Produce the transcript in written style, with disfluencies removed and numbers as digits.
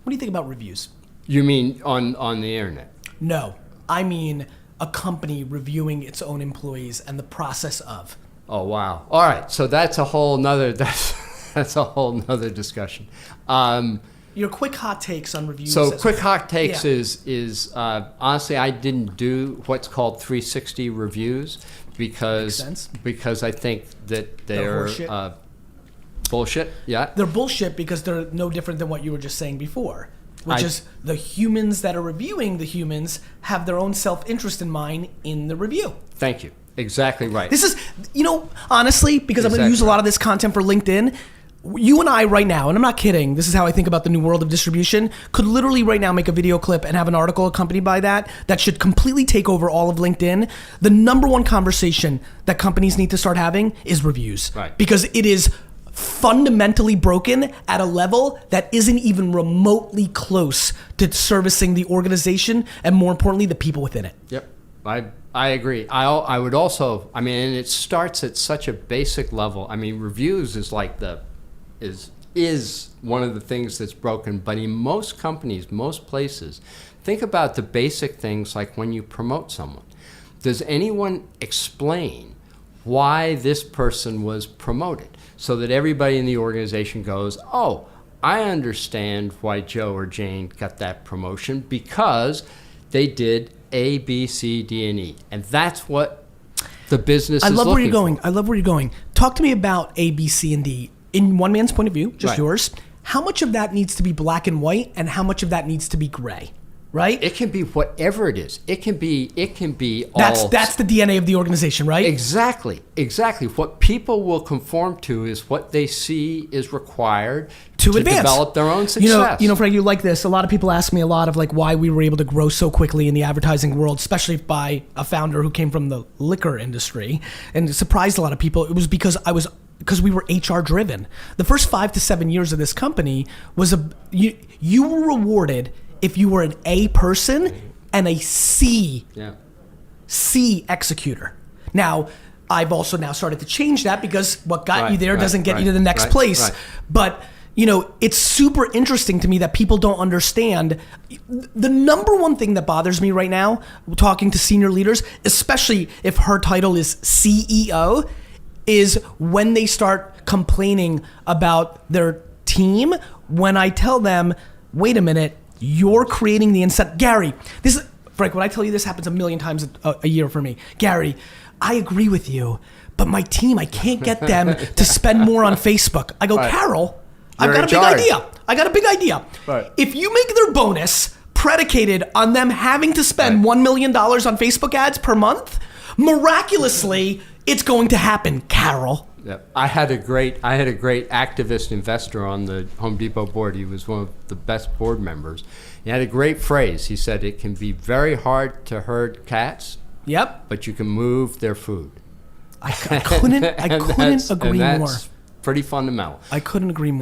What do you think about reviews? You mean on the internet? No, I mean a company reviewing its own employees and the process of. Oh, wow. All right. So that's a whole nother, that's a whole nother discussion. Your quick hot takes on reviews. So quick hot takes Yeah. is honestly, I didn't do what's called 360 reviews because I think that they're bullshit. Yeah. They're bullshit because they're no different than what you were just saying before, which is the humans that are reviewing the humans have their own self-interest in mind in the review. Thank you. Exactly right. This is, honestly, because I'm going to use a lot of this content for LinkedIn, you and I right now, and I'm not kidding, this is how I think about the new world of distribution, could literally right now make a video clip and have an article accompanied by that should completely take over all of LinkedIn. The number one conversation that companies need to start having is reviews. Right. Because it is fundamentally broken at a level that isn't even remotely close to servicing the organization and, more importantly, the people within it. Yep. I agree. I would also, and it starts at such a basic level. Reviews is like is one of the things that's broken, but in most companies, most places, think about the basic things like when you promote someone. Does anyone explain why this person was promoted so that everybody in the organization goes, oh, I understand why Joe or Jane got that promotion because they did A, B, C, D, and E. And that's what the business is looking for. I love where you're going. Talk to me about A, B, C, and D. In one man's point of view, just yours, how much of that needs to be black and white and how much of that needs to be gray, right? It can be whatever it is. It can be all. That's the DNA of the organization, right? Exactly. What people will conform to is what they see is required to advance. Develop their own success. Frank, you like this. A lot of people ask me a lot of why we were able to grow so quickly in the advertising world, especially by a founder who came from the liquor industry, and it surprised a lot of people. It was because we were HR driven. The first 5 to 7 years of this company was you were rewarded if you were an A person and a C executor. Now, I've also now started to change that because what got you there doesn't get you to the next place. But it's super interesting to me that people don't understand. The number one thing that bothers me right now, talking to senior leaders, especially if her title is CEO, is when they start complaining about their team. When I tell them, wait a minute, you're creating the incentive. Gary, Frank, when I tell you this happens a million times a year for me. Gary, I agree with you, but my team, I can't get them to spend more on Facebook. I go, Carol, I've got a big idea. Right. If you make their bonus predicated on them having to spend $1 million on Facebook ads per month, miraculously, it's going to happen, Carol. Yep. I had a great activist investor on the Home Depot board. He was one of the best board members. He had a great phrase. He said, it can be very hard to herd cats. Yep. But you can move their food. I couldn't agree more. Pretty fundamental. I couldn't agree more.